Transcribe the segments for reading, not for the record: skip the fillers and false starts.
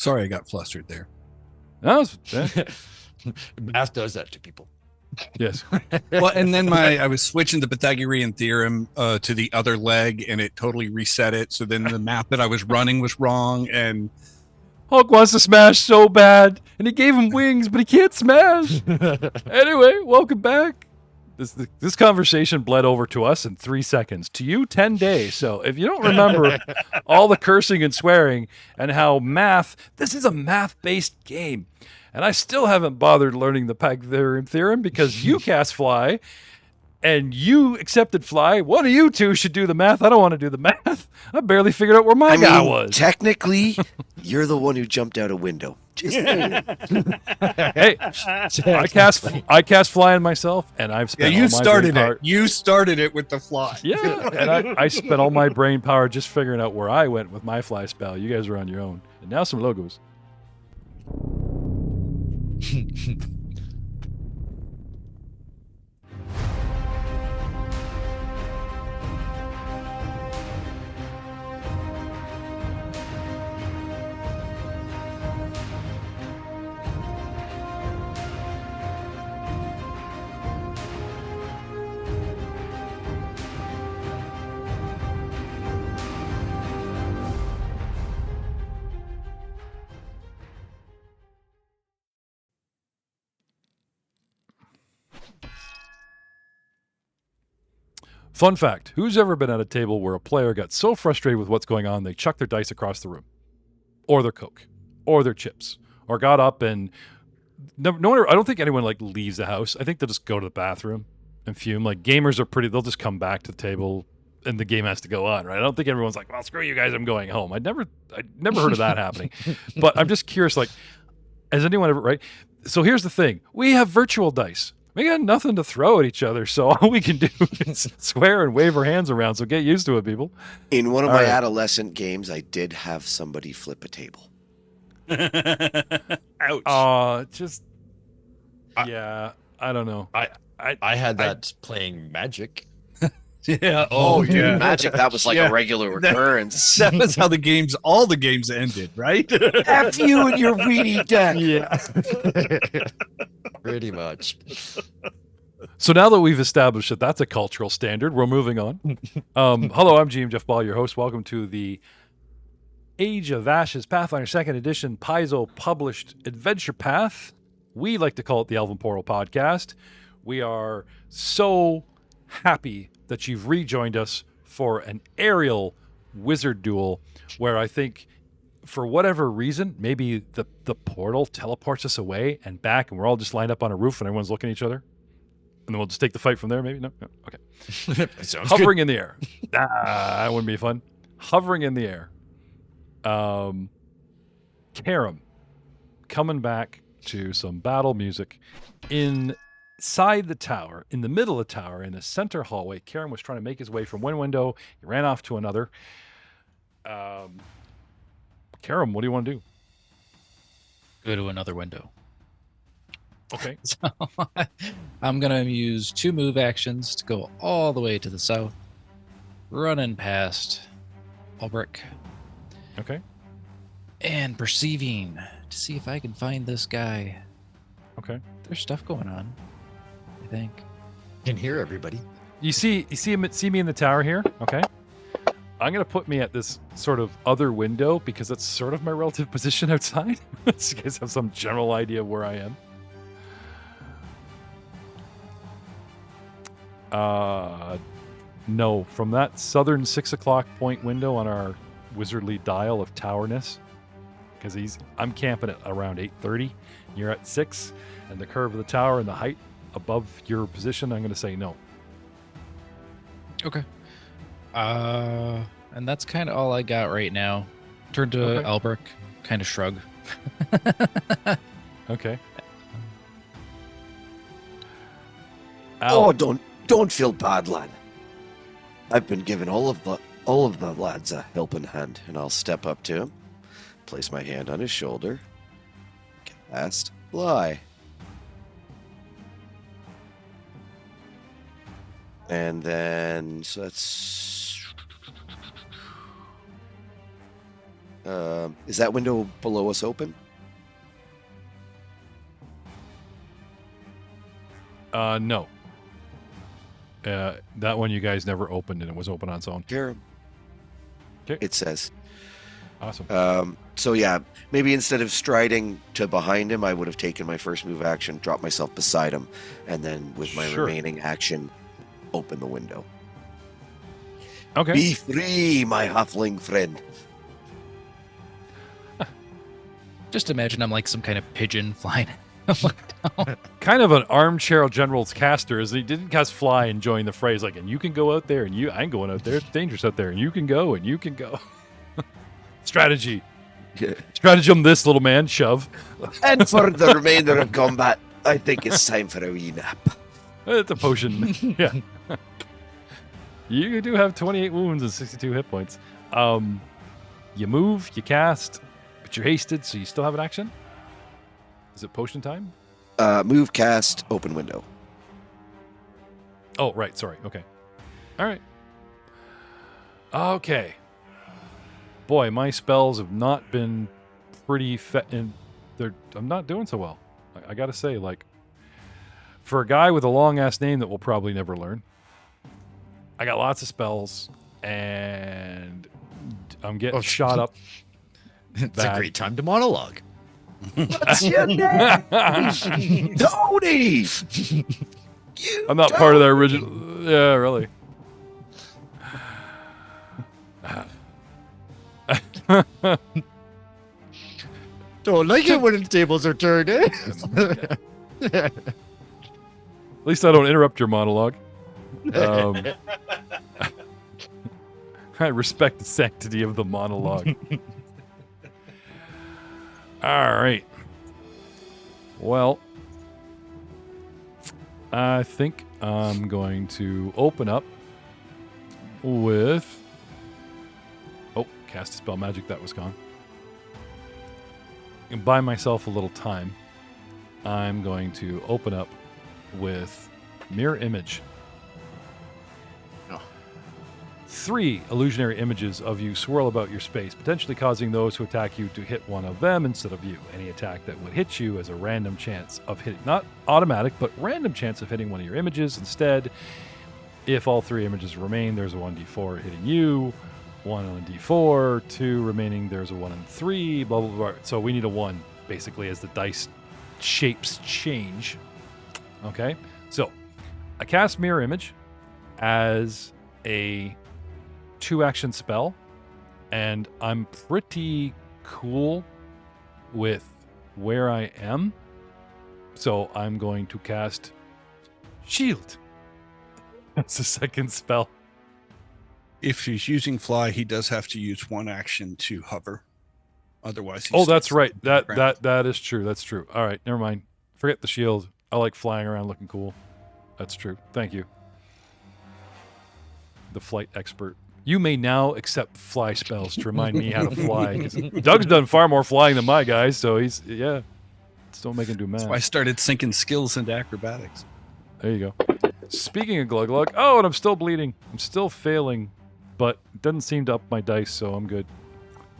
Sorry, I got flustered there. Math does that to people. Yes. Well, and then I was switching the Pythagorean theorem to the other leg, and it totally reset it. So then the math that I was running was wrong, and Hulk wants to smash so bad, and he gave him wings, but he can't smash. Anyway, welcome back. This conversation bled over to us in 3 seconds. To you, 10 days. So if you don't remember all the cursing and swearing and how this is a math-based game. And I still haven't bothered learning the Pythagorean theorem because you cast fly and you accepted fly. One of you two should do the math. I don't want to do the math. I barely figured out where my guy was. Technically, you're the one who jumped out a window. Just Hey, I cast flying myself, and I've spent all my started brain power. it. You started it with the fly. Yeah, and I spent all my brain power just figuring out where I went with my fly spell. You guys are on your own. And now some logos. Fun fact, who's ever been at a table where a player got so frustrated with what's going on, they chucked their dice across the room? Or their Coke? Or their chips? Or got up and... No one, I don't think anyone leaves the house. I think they'll just go to the bathroom and fume. Gamers are pretty... They'll just come back to the table and the game has to go on, right? I don't think everyone's like, well, screw you guys, I'm going home. I'd never heard of that happening. But I'm just curious, has anyone ever... Right? So here's the thing. We have virtual dice. We got nothing to throw at each other, so all we can do is swear and wave our hands around, so get used to it, people. In one of my adolescent games, I did have somebody flip a table. Ouch. Yeah, I don't know. I had that playing Magic. Yeah. Oh, dude, Magic, that was a regular recurrence. That was how all the games ended, right? F you and your weedy deck. Yeah. Pretty much. So now that we've established that that's a cultural standard, we're moving on. Hello, I'm GM Jeff Ball, your host. Welcome to the Age of Ashes Pathfinder 2nd Edition Paizo published adventure path. We like to call it the Elven Portal Podcast. We are so happy that you've rejoined us for an aerial wizard duel where I think for whatever reason, maybe the portal teleports us away and back and we're all just lined up on a roof and everyone's looking at each other. And then we'll just take the fight from there, maybe? No? Okay. Hovering in the air. That wouldn't be fun. Hovering in the air. Karam coming back to some battle music inside the tower, in the middle of the tower, in the center hallway. Karam was trying to make his way from one window. He ran off to another. Karam, what do you want to do? Go to another window. Okay. So I'm going to use 2 move actions to go all the way to the south, running past Albrecht. Okay. And perceiving to see if I can find this guy. Okay. There's stuff going on, I think. Can hear everybody. You see me in the tower here? Okay. I'm going to put me at this sort of other window because that's sort of my relative position outside. So you guys have some general idea of where I am. No, from that southern 6 o'clock point window on our wizardly dial of towerness, because I'm camping at around 8:30. You're at 6, and the curve of the tower and the height above your position, I'm going to say no. Okay. And that's kind of all I got right now. Turn to Okay. Albrecht, kind of shrug. Okay. Oh, don't feel bad, lad. I've been giving all of the lads a helping hand, and I'll step up to him, place my hand on his shoulder, cast fly, and then so that's Is that window below us open? No. That one you guys never opened, and it was open on its own. Here. 'Kay. It says. Awesome. So yeah, maybe instead of striding to behind him, I would have taken my first move action, dropped myself beside him, and then with my Sure. remaining action, open the window. Okay. Be free, my halfling friend. Just imagine I'm like some kind of pigeon flying. Kind of an armchair general's caster, is he didn't cast fly and join the phrase like, and you can go out there, and I ain't going out there. It's dangerous out there, and you can go, and you can go. Strategy. Yeah. Stratagem this, little man. Shove. And for the remainder of combat, I think it's time for a wee nap. It's a potion. Yeah. You do have 28 wounds and 62 hit points. You move, you cast, but you're hasted, so you still have an action? Is it potion time? Move, cast, open window. Oh, right. Sorry. Okay. All right. Okay. Boy, my spells have not been pretty I'm not doing so well. I gotta say, like, for a guy with a long ass name that we'll probably never learn, I got lots of spells and I'm getting shot up. It's Bad. a great time to monologue. What's your name? Tony! I'm not part of the original. Yeah, really. Don't like it when the tables are turned, eh? At least I don't interrupt your monologue. I respect the sanctity of the monologue. All right. Well, I think I'm going to open up with... Oh, cast a spell magic. That was gone. And buy myself a little time. I'm going to open up with Mirror Image. 3 illusionary images of you swirl about your space, potentially causing those who attack you to hit one of them instead of you. Any attack that would hit you has a random chance of hitting, not automatic, but random chance of hitting one of your images. Instead, if all 3 images remain, there's a 1d4 hitting you, 1 on a d4, 2 remaining, there's a 1 and 3, blah, blah, blah. So we need a 1, basically, as the dice shapes change. Okay? So, I cast Mirror Image as a 2-action spell, and I'm pretty cool with where I am. So I'm going to cast Shield. That's a second spell. If he's using fly, he does have to use 1 action to hover. Otherwise, he Oh, that's stays right. on the ground. That is true. That's true. All right, never mind. Forget the shield. I like flying around looking cool. That's true. Thank you. The flight expert. You may now accept fly spells to remind me how to fly. 'Cause Doug's done far more flying than my guys, so he's, yeah. Just don't make him do math. That's why I started sinking skills into acrobatics. There you go. Speaking of glug glug, oh, and I'm still bleeding. I'm still failing, but it doesn't seem to up my dice, so I'm good.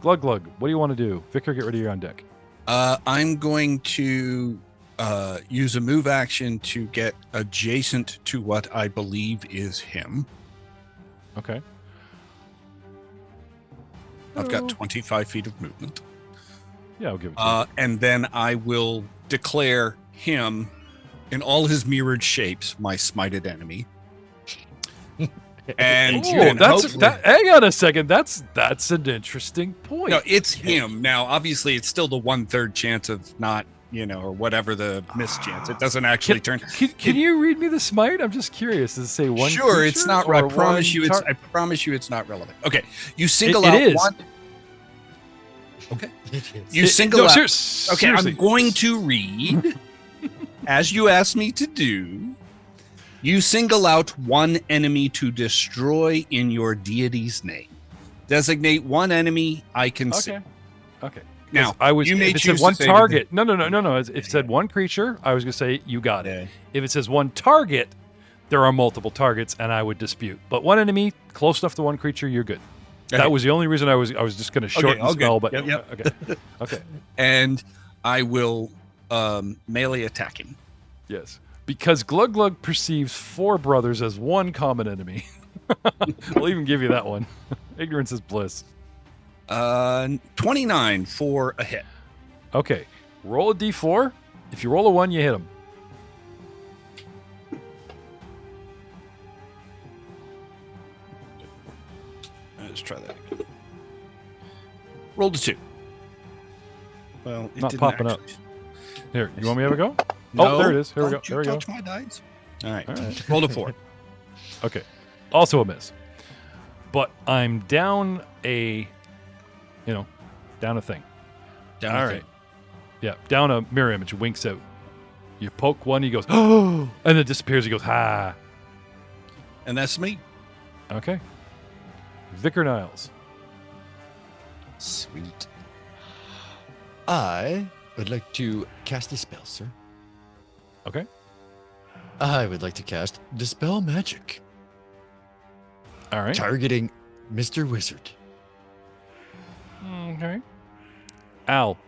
Glug glug, what do you want to do? Vicar, get rid of your on deck. I'm going to use a move action to get adjacent to what I believe is him. Okay. I've got 25 feet of movement. Yeah, I'll give it to you. And then I will declare him in all his mirrored shapes my smited enemy. And Oh, then hang on a second. That's an interesting point. no, it's him. Now, obviously, it's still the 1/3 chance of not, or whatever the mischance. It doesn't actually turn. Can you read me the smite? I'm just curious. Does it say one? Sure, it's creature not. or I promise you, one I promise you, it's not relevant. Okay, you single It out is. one. Okay, you single out. Okay, seriously. I'm going to read as you asked me to do. You single out one enemy to destroy in your deity's name. Designate one enemy I can see. Okay. Now, I was. you may If it choose said one to say target. No. If it said one creature, I was going to say you got it. If it says one target, there are multiple targets, and I would dispute. But one enemy, close enough to one creature, you're good. That was the only reason I was just going to shorten the spell, but Yep. Okay. And I will melee attack him. Yes. Because Glug Glug perceives 4 brothers as one common enemy. I'll even give you that one. Ignorance is bliss. 29 for a hit. Okay. Roll a d4. If you roll a 1, you hit him. Let's try that again. Rolled a 2. Well, it Not didn't popping up. actually. Here, you want me to have a go? No, Oh, there it is. Here we go. don't you There we go. touch my dice. All right. All right. Rolled a 4. Okay. Also a miss. But I'm down a thing. Down All a right. thing. Yeah, down a mirror image, winks out. You poke one, he goes, oh, and then disappears. He goes, ha. And that's me. Okay. Vicar Niles. Sweet. I would like to cast a spell, sir. Okay. I would like to cast Dispel Magic, All right. targeting Mr. Wizard. Okay. Alll,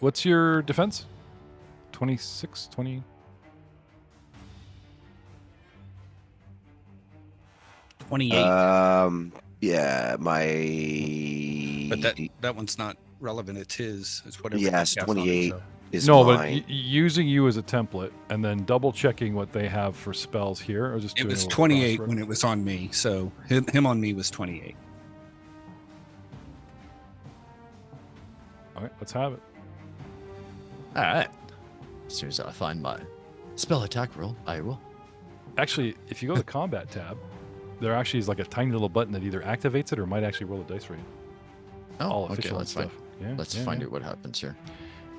what's your defense? 26, 20? 28. Yeah, but that one's not relevant. It's his. It's whatever. Yes, he cast on 28. himself. is No, mine. but using you as a template and then double checking what they have for spells here. Or just It doing was a little 28 cross-reference? when it was on me. So him on me was 28. All right, let's have it. All right. As soon as I find my spell attack roll, I will. Actually, if you go to the combat tab, there actually is like a tiny little button that either activates it or might actually roll a dice for you. Oh, All okay. official and Let's find. stuff. Yeah, Let's yeah, find yeah. out what happens here.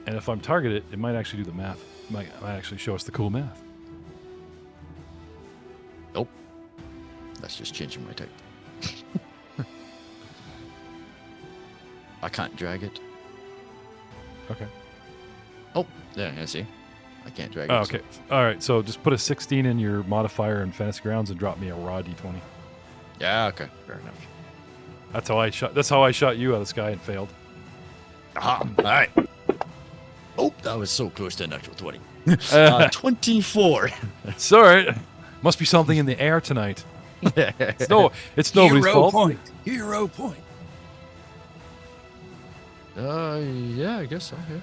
And if I'm targeted, it might actually do the math. Might actually show us the cool math. Nope. That's just changing my type. I can't drag it. Okay. Oh, yeah, I see. I can't drag Oh, it. okay. All right. So just put a 16 in your modifier in Fantasy Grounds and drop me a raw d20. Yeah, okay. Fair enough. That's how I shot. That's how I shot you out of the sky and failed. Aha. All right. Oh, that was so close to a natural 20. 24. Sorry. Must be something in the air tonight. It's nobody's Hero fault. point. Hero point. Yeah, I guess so. Yeah.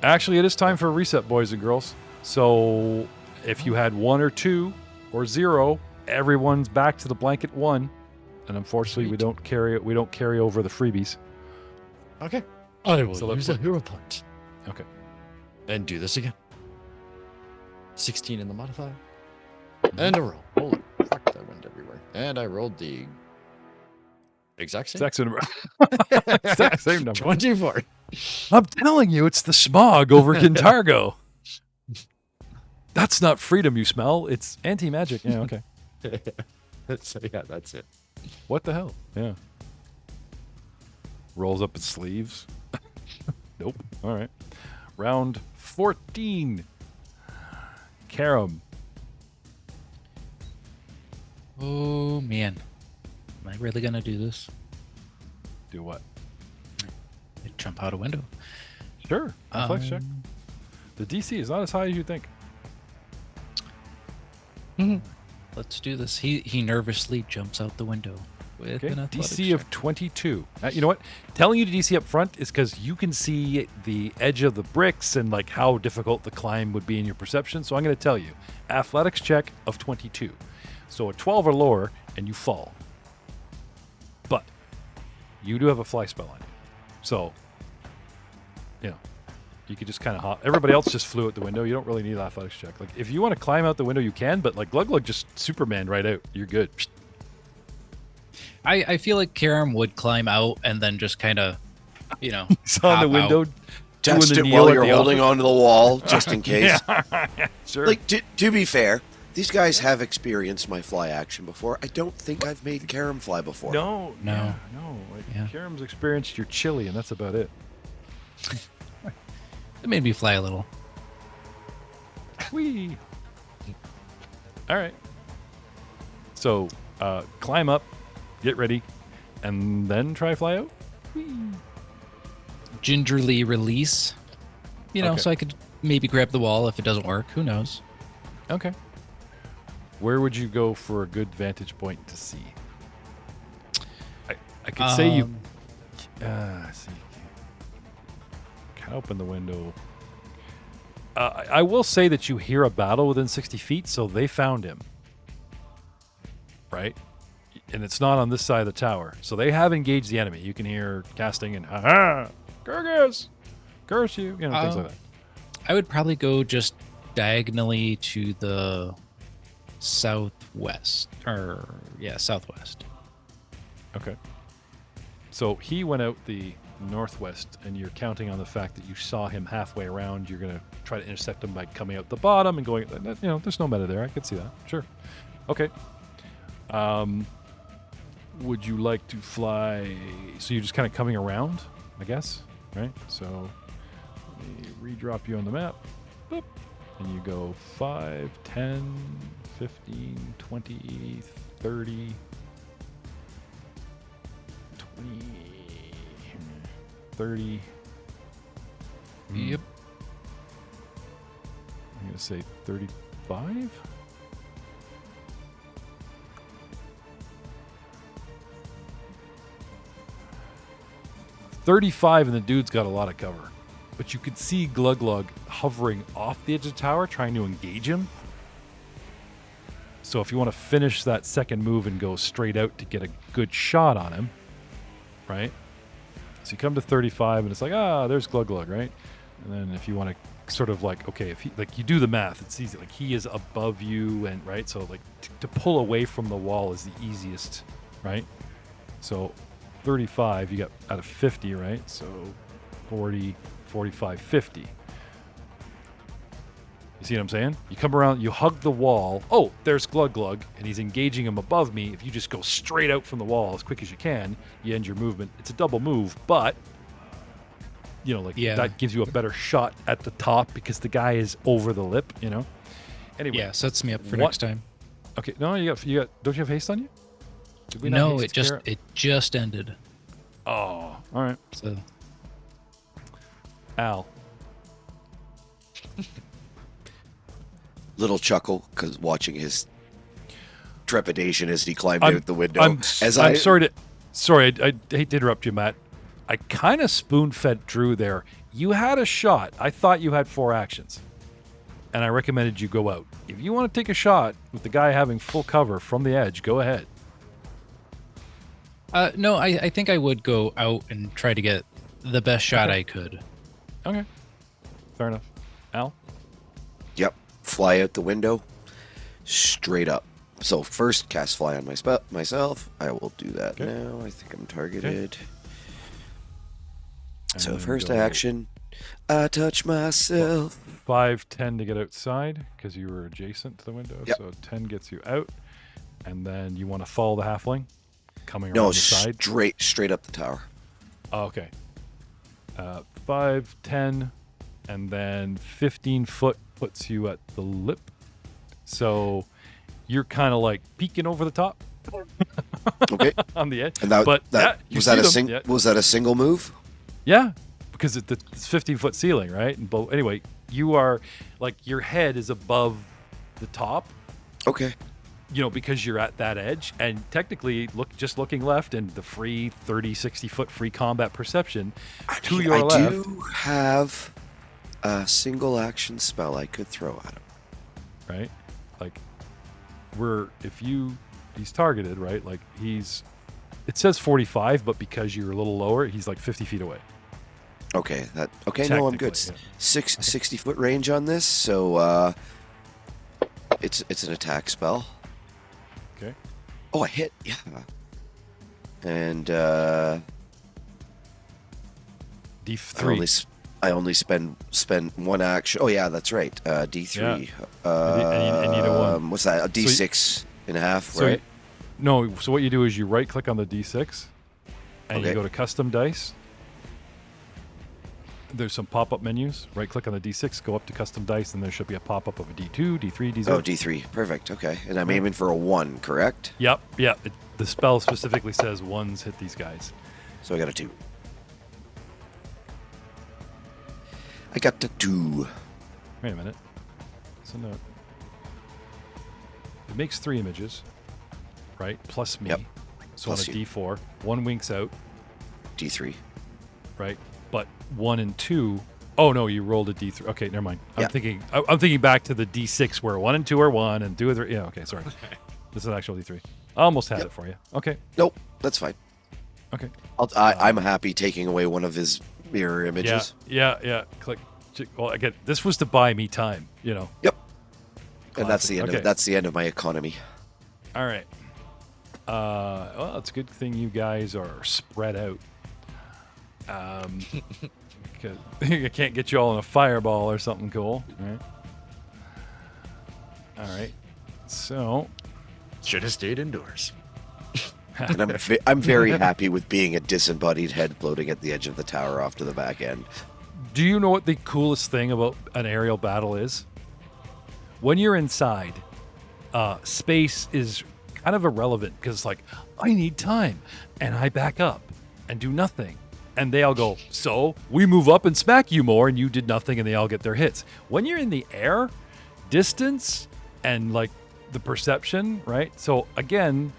Actually, it is time for a reset, boys and girls. So if you had 1 or 2 or 0, everyone's back to the blanket 1. And unfortunately, we don't carry over the freebies. Okay. I will So use a hero point. Okay. And do this again. 16 in the modifier. And a roll. Holy fuck, that went everywhere. And I rolled the exact same. Exact same number. 24. I'm telling you, it's the smog over Kintargo. That's not freedom you smell. It's anti-magic. Yeah, okay. So, yeah, that's it. What the hell? Yeah. Rolls up its sleeves. Nope. All right. Round 14. Karam. Oh man, am I really gonna do this? Do what? I jump out a window. Sure. Flex check. Um, The DC is not as high as you think. Let's do this. He nervously jumps out the window with Okay. an athletics DC check. of 22. You know what? Telling you to DC up front is because you can see the edge of the bricks and like how difficult the climb would be in your perception. So I'm going to tell you, athletics check of 22. So a 12 or lower, and you fall. But you do have a fly spell on you, so you know you could just kind of hop. Everybody else just flew out the window. You don't really need an athletics check. Like if you want to climb out the window, you can. But like Glug Glug just Superman right out. You're good. I feel like Karam would climb out and then just kind of, He's on the Hop window. Test doing the it kneel while at you're the holding altar. onto the wall, just in case. Yeah, sure. Like, to be fair, these guys have experienced my fly action before. I don't think I've made Karam fly before. No. No. Like, Yeah. Karam's experienced your chili, and that's about it. it made me fly a little. Whee! All right. So, climb up, get ready. and then try fly out. Gingerly release. Okay. So I could maybe grab the wall if it doesn't work. Who knows? Okay. Where would you go for a good vantage point to see? I could say you. See, can open the window. I will say that you hear a battle within 60 feet, so they found him. Right? And it's not on this side of the tower. So they have engaged the enemy. You can hear casting and ha-ha, Gurgus, curse you, things like that. I would probably go just diagonally to the southwest. Southwest. Okay. So he went out the northwest, and you're counting on the fact that you saw him halfway around. You're going to try to intercept him by coming out the bottom and going, there's no meta there. I could see that. Sure. Okay. Would you like to fly? So you're just kind of coming around, I guess, right? So let me redrop you on the map. Boop. And you go 5, 10, 15, 20, 30, 20, 30. Yep. I'm going to say 35. And the dude's got a lot of cover. But you could see Gluglug hovering off the edge of the tower, trying to engage him. So if you want to finish that second move and go straight out to get a good shot on him, right? So you come to 35, and it's like, there's Gluglug, right? And then if you want to sort of like, okay, if he, like you do the math, it's easy. Like he is above you, and right, so like to pull away from the wall is the easiest, right? So 35, you got out of 50, right? So 40, 45, 50. You see what I'm saying? You come around, you hug the wall. Oh, there's Gluglug, and he's engaging him above me. If you just go straight out from the wall as quick as you can, you end your movement. It's a double move, but that gives you a better shot at the top because the guy is over the lip, Anyway. Yeah, sets me up for next time. Okay, no, you got. Don't you have haste on you? Did we not No, haste it just ended. Oh, all right. So Al. Little chuckle because watching his trepidation as he climbed out the window. I'm sorry. I hate to interrupt you, Matt. I kind of spoon-fed Drew there. You had a shot. I thought you had 4 actions, and I recommended you go out. If you want to take a shot with the guy having full cover from the edge, go ahead. No, I think I would go out and try to get the best shot I could. Okay. Fair enough. Al? Yep. Fly out the window, straight up. So first, cast fly on myself. I will do that now. I think I'm targeted. Okay. So first action, I touch myself. 5, 10 to get outside because you were adjacent to the window. Yep. So 10 gets you out, and then you want to follow the halfling coming around the side. Straight up the tower. Oh, okay. 5, 10, and then 15 foot puts you at the lip. So you're kind of like peeking over the top. Okay. On the edge. And was that a single move? Yeah, because it's 15-foot ceiling, right? And anyway, you are like your head is above the top. Okay. Because you're at that edge, and technically looking left and the free 30, 60-foot free combat perception to your left. I do have a single action spell I could throw at him. Right? Like he's targeted, right? Like it says 45, but because you're a little lower, he's like 50 feet away. Okay, no, I'm good. Yeah. 60-foot range on this, so it's an attack spell. Okay. Oh, I hit, yeah. And D3. I only spend one action. Oh yeah, that's right. D3. Yeah. I need a 1. What's that? A D6 and a half, so right? No. So what you do is you right-click on the D6, and you go to Custom Dice, There's some pop-up menus. Right-click on the D6, go up to custom dice, and there should be a pop-up of a D2, D3, D0. Oh, D3. Perfect. Okay. And I'm aiming for a 1, correct? Yep. The spell specifically says 1s hit these guys. So I got a 2. I got the 2. Wait a minute. So no. It makes 3 images, right? Plus me. Yep. So Plus on a you. D4, 1 winks out, D3. right? But 1 and 2. Oh no, you rolled a D3. Okay, never mind. Yeah. I'm thinking back to the D6 where 1 and 2 are 1 and 2 are 3. Yeah. Okay. Sorry. This is an actual D3. I almost had it for you. Okay. Nope. That's fine. Okay. I'm happy taking away one of his mirror images. Yeah. Click. Well, again, this was to buy me time. Yep. And that's the end. Okay. That's the end of my economy. All right. Well, it's a good thing you guys are spread out. Because I can't get you all in a fireball or something cool. Right? All right. So. Should have stayed indoors. And I'm very happy with being a disembodied head floating at the edge of the tower off to the back end. Do you know what the coolest thing about an aerial battle is? When you're inside, space is kind of irrelevant because it's like, I need time. And I back up and do nothing. And they all go, so we move up and smack you more and you did nothing and they all get their hits. When you're in the air, distance and like the perception, right? So again,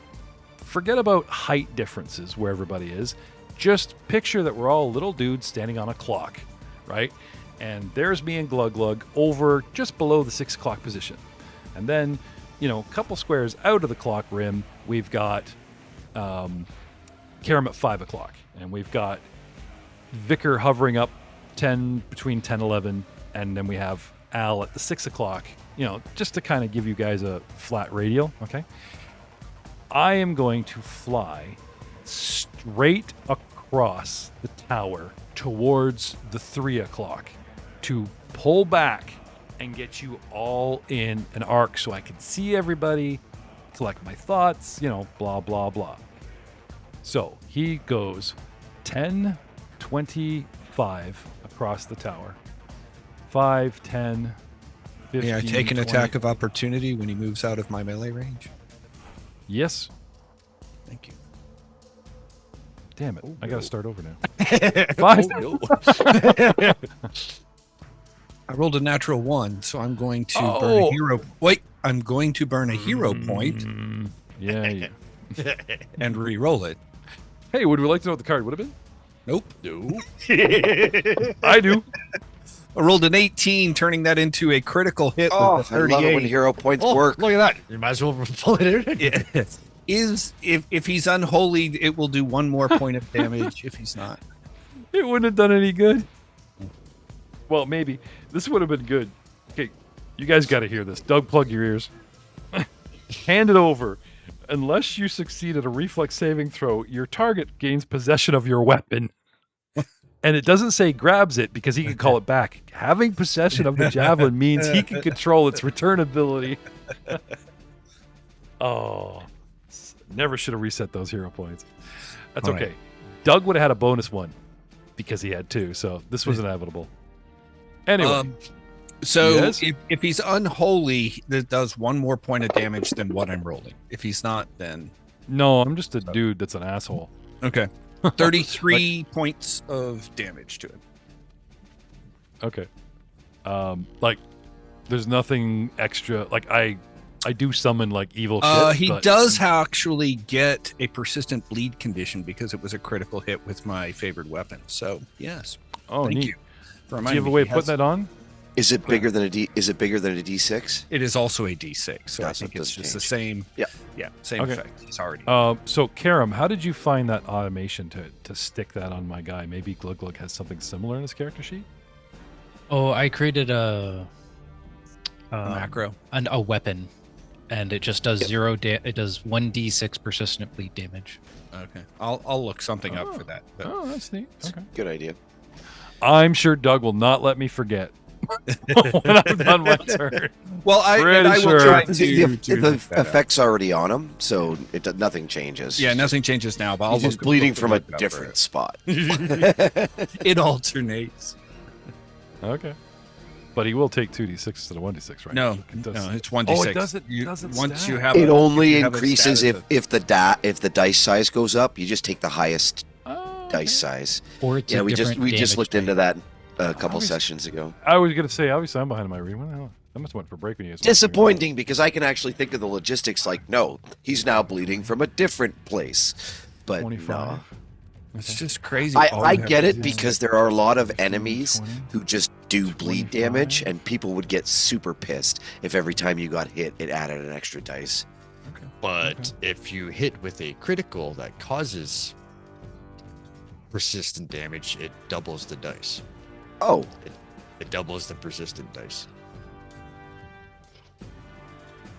forget about height differences where everybody is. Just picture that we're all little dudes standing on a clock, right? And there's me and Glug Glug over just below the 6 o'clock position. And then, a couple squares out of the clock rim, we've got Karam at 5 o'clock. And we've got Vicar hovering up between 10 and 11. And then we have Alll at the 6 o'clock, just to kind of give you guys a flat radial, okay? I am going to fly straight across the tower towards the 3 o'clock to pull back and get you all in an arc so I can see everybody, collect my thoughts, blah, blah, blah. So he goes 10, 25 across the tower. 5, 10, 15, May I take an 20. attack of opportunity when he moves out of my melee range? Yes. Thank you. Damn it. I got to start over now. 5. I rolled a natural 1, so I'm going to burn a hero. Wait, I'm going to burn a hero point Yeah. and re-roll it. Hey, would we like to know what the card would have been? Nope. No. I do. I rolled an 18, turning that into a critical hit Oh, with a I love it 38. when hero points work. Look at that. You might as well pull it in. Yeah. If he's unholy, it will do 1 more point of damage. If he's not, It wouldn't have done any good. Well, maybe. This would have been good. Okay, you guys got to hear this. Doug, plug your ears. Hand it over. Unless you succeed at a reflex saving throw, your target gains possession of your weapon. And it doesn't say grabs it because he can call it back. Having possession of the javelin means he can control its return ability. Oh, never should have reset those hero points. That's All okay. right. Doug would have had a bonus 1 because he had 2, so this was inevitable. Anyway, so Yes? if he's unholy, that does 1 more point of damage than what I'm rolling. If he's not, then no, I'm just a dude that's an asshole. okay. 33 points of damage to him. Okay. Like, there's nothing extra. Like, I do summon like evil shit. He but does actually get a persistent bleed condition because it was a critical hit with my favored weapon. So yes, Oh, thank neat. you. For Do reminding you have a me. way He of putting has- that on? Is it bigger than a D? Is it bigger than a D6? It is also a D6, so That's I think what it's does just the change. same. Yeah. Same Okay. effect. It's already. So, Karam, how did you find that automation to stick that on my guy? Maybe Glug Glug has something similar in his character sheet? Oh, I created a macro. a weapon, and it just does it does 1d6 persistent bleed damage. Okay, I'll look something up Oh. for that. But Oh, that's neat. Okay. Good idea. I'm sure Doug will not let me forget when I've done my turn. well, I Pretty will sure. try The, to the look that up. effect's already on him, so nothing changes. Yeah, nothing changes now, but I'll He's just look- bleeding look from a it up different spot. It alternates. Okay. But he will take 2d6 instead of 1d6, right? No, It does- no, it's 1d6. Oh, it doesn't. You- doesn't once stat. you have It a- only you have a increases status if the dice size goes up. You just take the highest Oh, dice size. Or it's Yeah, a we just different looked damage into type. that a couple Obviously- sessions ago. I was gonna say, obviously, I'm behind my read. What the hell? I must have went for break when you guys. Disappointing because I can actually think of the logistics. Like, no, he's now bleeding from a different place. But 25. no. It's just crazy. I All you have get to it do is because take- there are a lot of enemies 20, who just do bleed 25. damage, and people would get super pissed if every time you got hit, it added an extra dice. But if you hit with a critical that causes persistent damage, it doubles the dice. Oh, It doubles the persistent dice.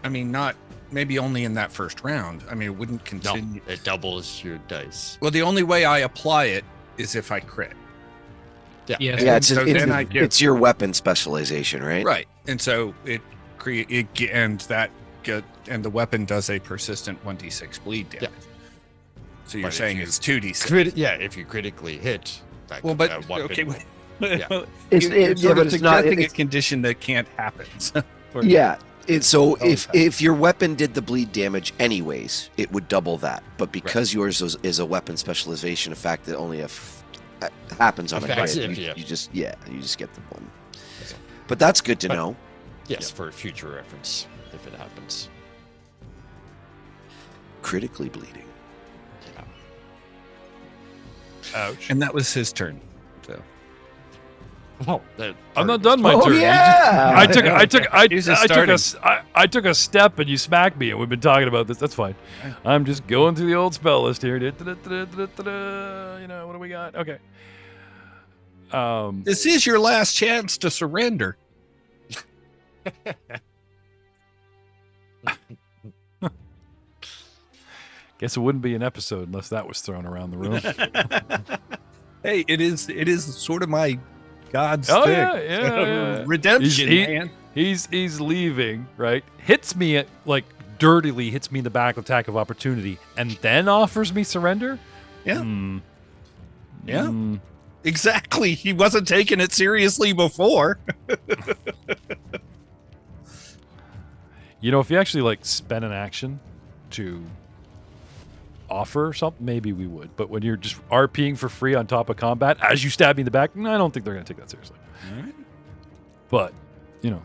I mean, not maybe only in that first round. I mean, it wouldn't No, continue. it doubles your dice. Well, the only way I apply it is if I crit. Yeah. yeah, it's, so then I give- it's your weapon specialization, right? Right, and so it and the weapon does a persistent 1d6 bleed damage. So you're But if saying you it's 2d6. Yeah, if you critically hit, that, Well, but that weapon, okay. Wait. Yeah. You're sort but of it's not. suggesting a condition that can't happen. Yeah. So Oh, if okay. your weapon did the bleed damage anyways, it would double that. But because yours is a weapon specialization, a fact that only happens on a Affects crit, it, you yeah. just get the one. But that's good to But- know. yes, for future reference, if it happens. Critically bleeding. Ouch. And that was his turn. So Oh, I'm not done my turn. You yeah. I took He's just I took a step and you smacked me, and we've been talking about this. That's fine. I'm just going through the old spell list here. You know, what do we got? Okay. this is your last chance to surrender. Guess it wouldn't be an episode unless that was thrown around the room. Hey, it is sort of my God's Oh, thing. yeah. Redemption, He- man. He's leaving, right? Hits me dirtily, hits me in the back with attack of opportunity, and then offers me surrender. Yeah. Hmm. Yeah. Hmm. Exactly. He wasn't taking it seriously before. You know, if you actually spend an action to offer something, maybe we would. But when you're just RPing for free on top of combat as you stab me in the back, I don't think they're going to take that seriously. All right. But you know,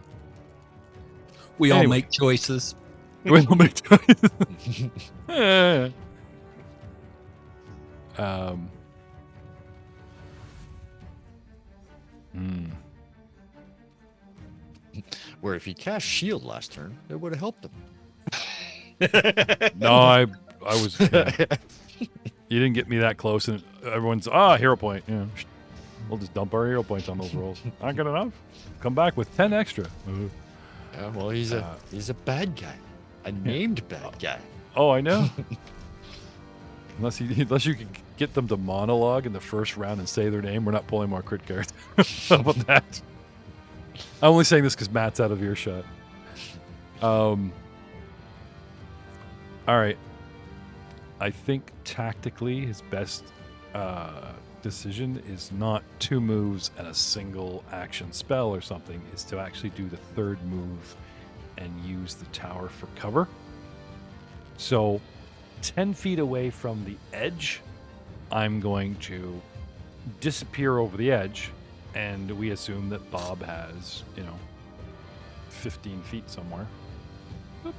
We all Anyway. make choices. we'll make choices. Eh. Hmm. Where if he cast shield last turn, it would have helped him. No, I was. Yeah. You didn't get me that close, and everyone's hero point. Yeah, we'll just dump our hero points on those rolls. Not good enough. Come back with 10 extra. Yeah, well, he's a bad guy, a named bad guy. Oh, I know. unless you can get them to monologue in the first round and say their name, we're not pulling more crit cards. How about that? I'm only saying this because Matt's out of earshot. All right. I think tactically his best decision is not 2 moves and a single action spell or something, is to actually do the third move and use the tower for cover. So 10 feet away from the edge, I'm going to disappear over the edge, and we assume that Bob has, 15 feet somewhere. Boop.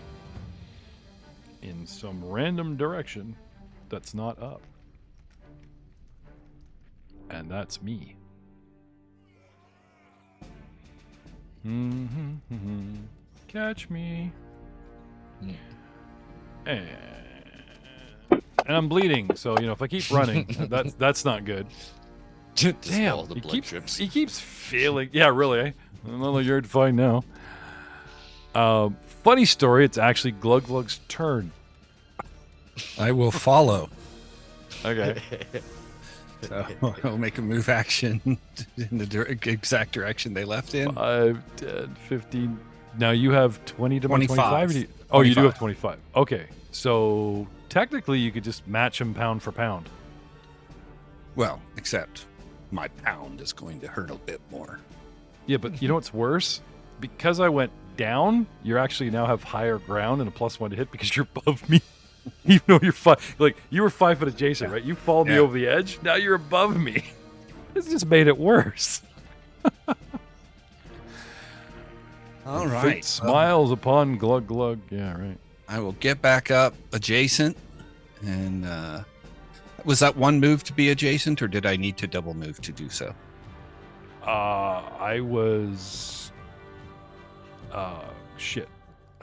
In some random direction that's not up. And that's me. Catch me. And I'm bleeding, so if I keep running, that's not good. Damn, All the he blood drips. keeps failing. Yeah, really. Eh? Another yard fight now. Funny story. It's actually Glug Glug's turn. I will follow. Okay. So I'll make a move action in the exact direction they left in. 5, 10, 15. Now you have 20 to my 25. 25. Oh, you do 25. have 25. Okay. So technically you could just match him pound for pound. Well, except my pound is going to hurt a bit more. Yeah, but you know what's worse? Because I went down, you actually now have higher ground and a +1 to hit because you're above me. Even though you're you were 5 foot adjacent, right? You followed me over the edge. Now you're above me. This just made it worse. All Fate right. smiles upon Glug Glug. Yeah, right. I will get back up adjacent. And was that one move to be adjacent, or did I need to double move to do so? I was. Shit.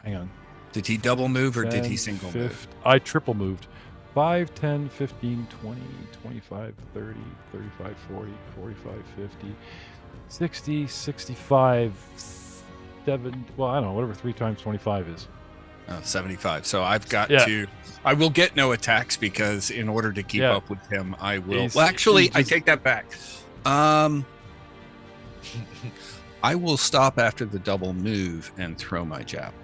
Hang on. Did he double move or did he 10, single 50, move? I triple moved. 5, 10, 15, 20, 25, 30, 35, 40, 45, 50, 60, 65, 7. Well, I don't know, whatever 3 times 25 is. 75. So I've got to. I will get no attacks because in order to keep up with him, I will. He's- well, actually, he's I just- take that back. I will stop after the double move and throw my javelin.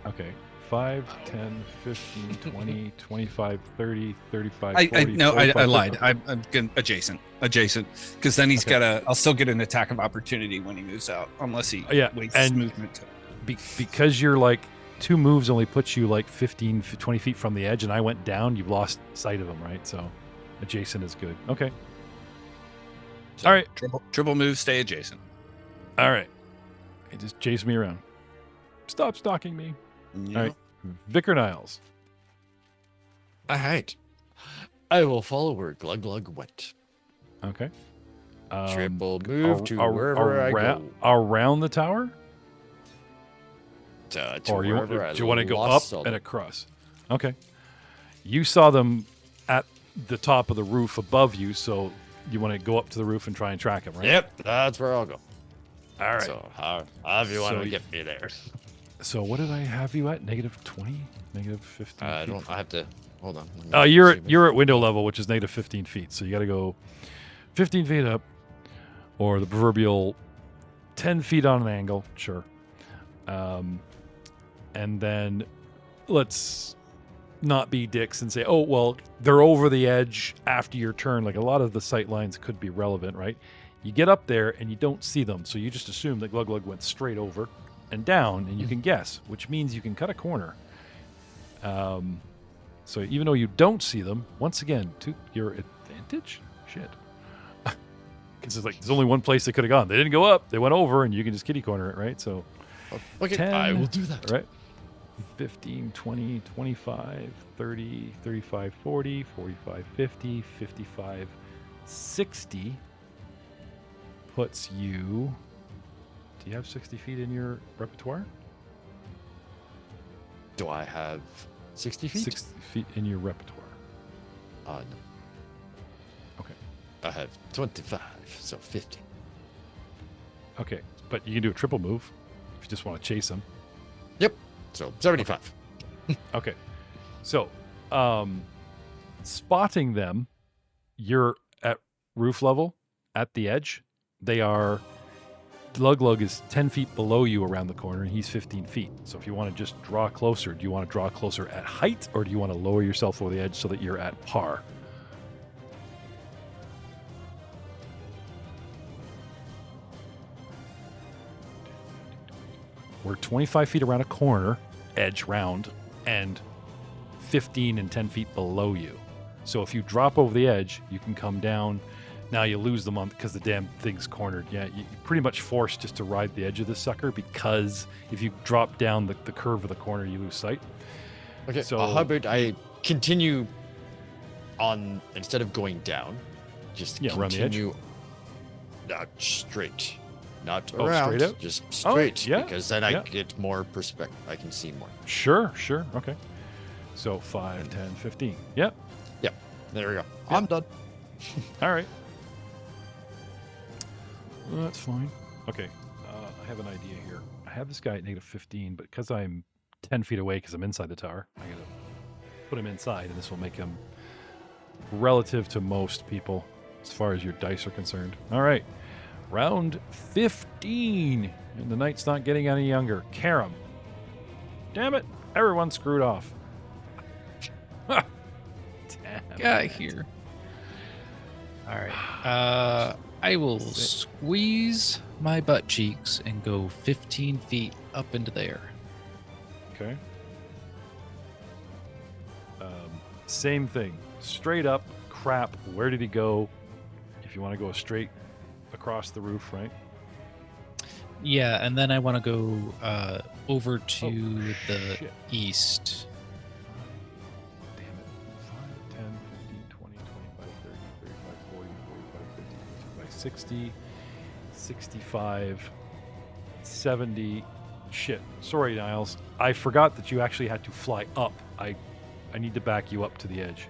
Okay. 5, 10, 15, 20, 25, 30, 35, I 40, no, I 45, lied. 50. I'm gonna, adjacent, because then he's Okay. got a. I'll still get an attack of opportunity when he moves out, unless he wastes his and movement. Because you're like 2 moves only puts you like 15, 20 feet from the edge, and I went down, you've lost sight of him, right? So adjacent is good. Okay. So All right. Triple move, stay adjacent. All right. He just chased me around. Stop stalking me. Yeah. All right. Vicar Niles. All right. I will follow where Glug Glug went. Okay. Triple move to wherever I go. Around the tower? To Or do wherever I you want to go lost up saw and them. across? Okay. You saw them at the top of the roof above you, so you want to go up to the roof and try and track them, right? Yep, that's where I'll go. All right. So however you want So to get me there. So what did I have you at? -20? -15? I don't. I have to. Hold on. let me Oh, you're see at window level, which is -15 feet. So you got to go 15 feet up, or the proverbial 10 feet on an angle. Sure. And then let's not be dicks and say, oh, well, they're over the edge after your turn. Like a lot of the sight lines could be relevant, right? You get up there and you don't see them, so you just assume that Glug Glug went straight over and down, and you can guess, which means you can cut a corner. So even though you don't see them, once again, to your advantage, shit. Because it's like there's only one place they could have gone. They didn't go up; they went over, and you can just kitty corner it, right? So, Okay, 10, I will do that. right? 15, 20, 25, 30, 35, 40, 45, 50, 55, 60 puts you. Do you have 60 feet in your repertoire? Do I have 60 feet? 60 feet in your repertoire. No. Okay. I have 25, so 50. Okay, but you can do a triple move if you just want to chase them. Yep. So 75. Okay. So, spotting them, you're at roof level at the edge. They are. Glug Glug is 10 feet below you around the corner, and he's 15 feet. So if you want to just draw closer, do you want to draw closer at height, or do you want to lower yourself over the edge so that you're at par? We're 25 feet around a corner, edge round, and 15 and 10 feet below you. So if you drop over the edge, you can come down. Now you lose them on because the damn thing's cornered. Yeah, you're pretty much forced just to ride the edge of this sucker, because if you drop down the curve of the corner, you lose sight. Okay, So- how about I continue on, instead of going down, just around the edge? continue not straight. Not Oh, around, straight out? just Oh, straight, yeah, because then yeah. I get more perspective. I can see more. Sure. Okay. So 5, 10, 15. Yep. There we go. I'm done. All right. Well, that's fine. Okay. I have an idea here. I have this guy at -15, but because I'm 10 feet away because I'm inside the tower, I got to put him inside, and this will make him relative to most people as far as your dice are concerned. All right. Round 15. And the night's not getting any younger. Karam. Damn it. Everyone's screwed off. Damn Guy it. here. All right. I will squeeze my butt cheeks and go 15 feet up into the air. Okay. Same thing. Straight up, crap. Where did he go? If you want to go straight across the roof, right? Yeah, and then I want to go over to the shit. east. Damn it. 5, 10, 15, 20, 25, 30, 35, 40, 45, 50, 60, 65, 70. Shit. Sorry, Niles. I forgot that you actually had to fly up. I need to back you up to the edge.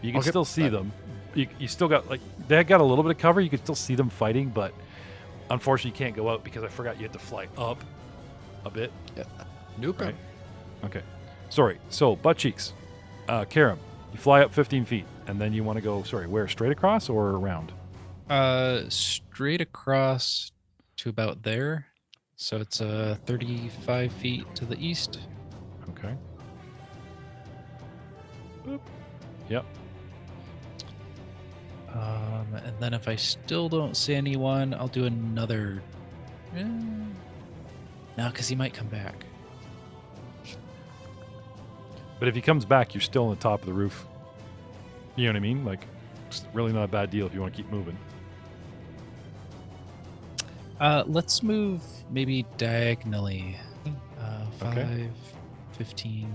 You can still see them. You still got, like, they got a little bit of cover. You can still see them fighting, but unfortunately you can't go out because I forgot you had to fly up a bit. Yeah. Nope. Right? Okay. Sorry. So, butt cheeks. Karam, you fly up 15 feet, and then you want to go, where? Straight across or around? Straight across to about there. So it's 35 feet to the east. Okay. Boop. Yep. And then if I still don't see anyone, I'll do another. No, because he might come back. But if he comes back, you're still on the top of the roof. You know what I mean? Like, it's really not a bad deal if you want to keep moving. Let's move maybe diagonally. 5, Okay. 15,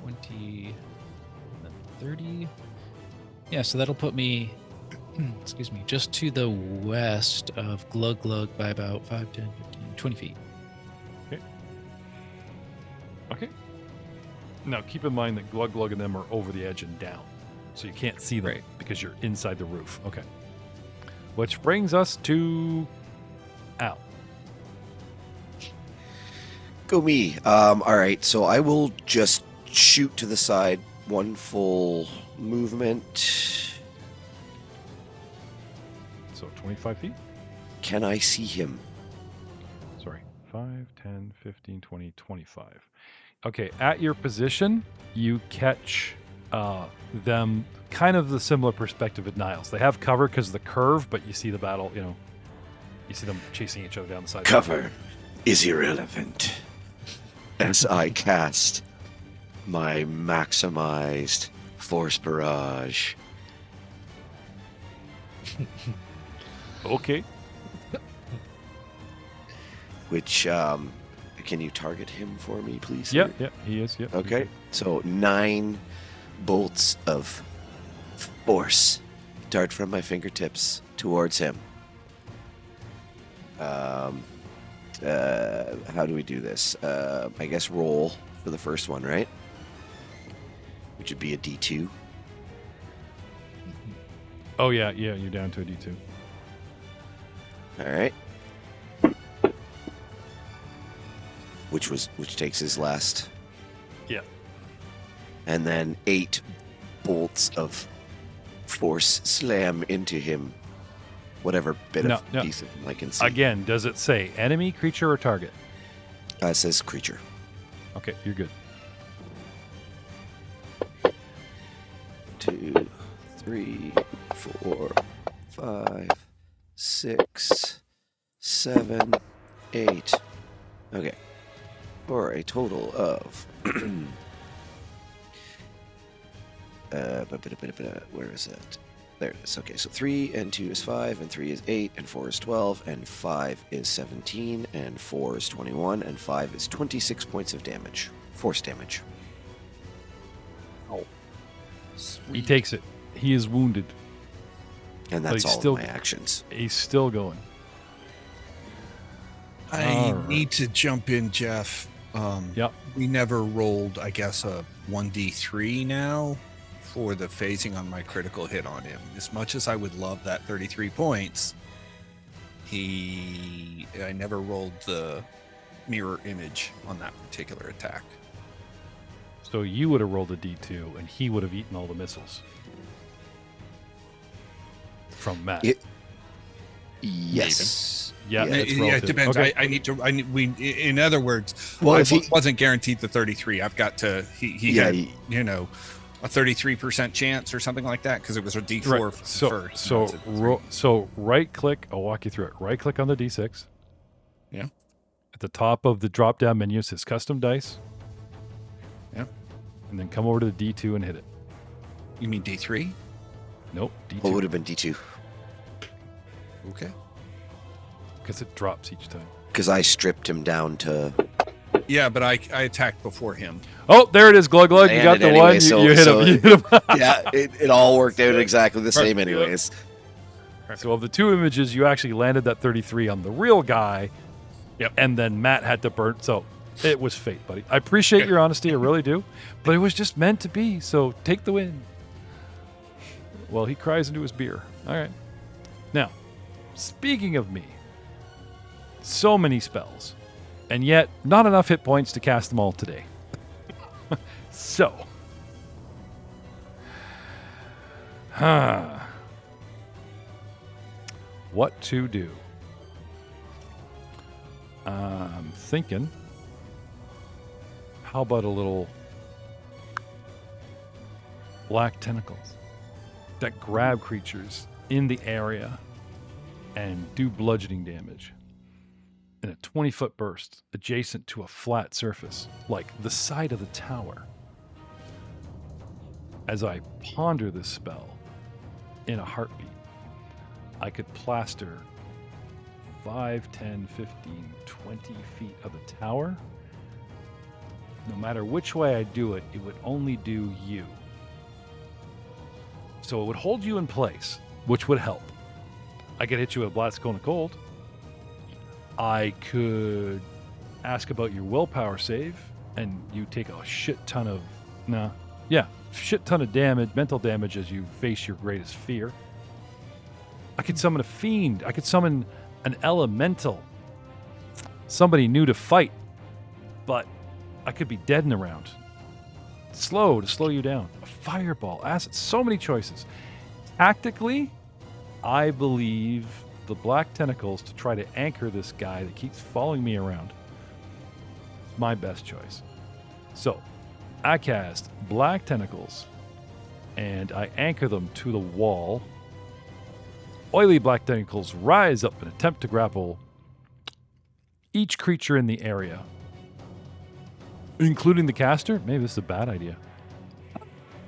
20, and then 30. Yeah, so that'll put me, excuse me, just to the west of Glug Glug by about 5, 10, 15, 20 feet. Okay. Now, keep in mind that Glug Glug and them are over the edge and down. So you can't see them because you're inside the roof. Okay. Which brings us to Alll. Go me. All right, so I will just shoot to the side. One full movement. So 25 feet? Can I see him? Sorry. 5, 10, 15, 20, 25. Okay, at your position, you catch them kind of the similar perspective at Niles. They have cover because of the curve, but you see the battle, you see them chasing each other down the side. Cover is irrelevant as I cast my maximized force barrage. Okay. Which, can you target him for me, please? Yeah, he is. Yeah. Okay, so 9 bolts of force dart from my fingertips towards him. How do we do this? I guess roll for the first one, right? Which would be a D2. Oh, yeah, you're down to a D2. All right. Which takes his last. Yeah. And then 8 bolts of force slam into him. Whatever bit of piece of him I can see. Again, does it say enemy, creature, or target? It says creature. Okay, you're good. 2, 3, 4, 5, 6, 7, 8. Okay. For a total of where is it? There it is. Okay, so 3 and 2 is 5, and 3 is 8, and 4 is 12, and 5 is 17, and 4 is 21, and 5 is 26 points of damage. Force damage. He takes it. He is wounded. And that's he's all still- of my actions. He's still going. I All right. need to jump in, Jeff. Yep. We never rolled, I guess, a 1d3 now for the phasing on my critical hit on him. As much as I would love that 33 points, I never rolled the mirror image on that particular attack. So you would have rolled a D2, and he would have eaten all the missiles. From Matt. Yes. Yeah, it, it's it relative. depends. Okay. In other words, Well, I if he- wasn't guaranteed the 33. I've got to, he Yeah, had, a 33% chance or something like that because it was a D4 Right. So first. so right click. I'll walk you through it. Right click on the D6. Yeah. At the top of the drop down menu it says custom dice. Yeah. And then come over to the D2 and hit it. You mean D3? Nope, D2. What would have been D2? Okay. Because it drops each time. Because I stripped him down to. Yeah, but I attacked before him. Oh, there it is, Glug Glug. You got Landed the anyway, one. so- You hit so him. You hit him. Yeah, it all worked out exactly the same, Right. anyways. So of the two images, you actually landed that 33 on the real guy. Yep. And then Matt had to burn. So it was fate, buddy. I appreciate your honesty. I really do. But it was just meant to be. So take the win. Well, he cries into his beer. All right. Now, speaking of me, so many spells, and yet not enough hit points to cast them all today. So, what to do? I'm thinking, how about a little black tentacles that grab creatures in the area and do bludgeoning damage in a 20-foot burst adjacent to a flat surface, like the side of the tower. As I ponder this spell in a heartbeat, I could plaster 5, 10, 15, 20 feet of the tower. No matter which way I do it, it would only do you. So it would hold you in place, which would help. I could hit you with a Blast Cone of Cold. I could ask about your willpower save, and you take a shit ton of damage, mental damage, as you face your greatest fear. I could summon a fiend. I could summon an elemental. Somebody new to fight, but I could be dead in the round. Slow to slow you down. A fireball, acid, so many choices. Tactically, I believe the black tentacles to try to anchor this guy that keeps following me around. It's my best choice. So, I cast black tentacles and I anchor them to the wall. Oily black tentacles rise up and attempt to grapple each creature in the area, including the caster. Maybe this is a bad idea.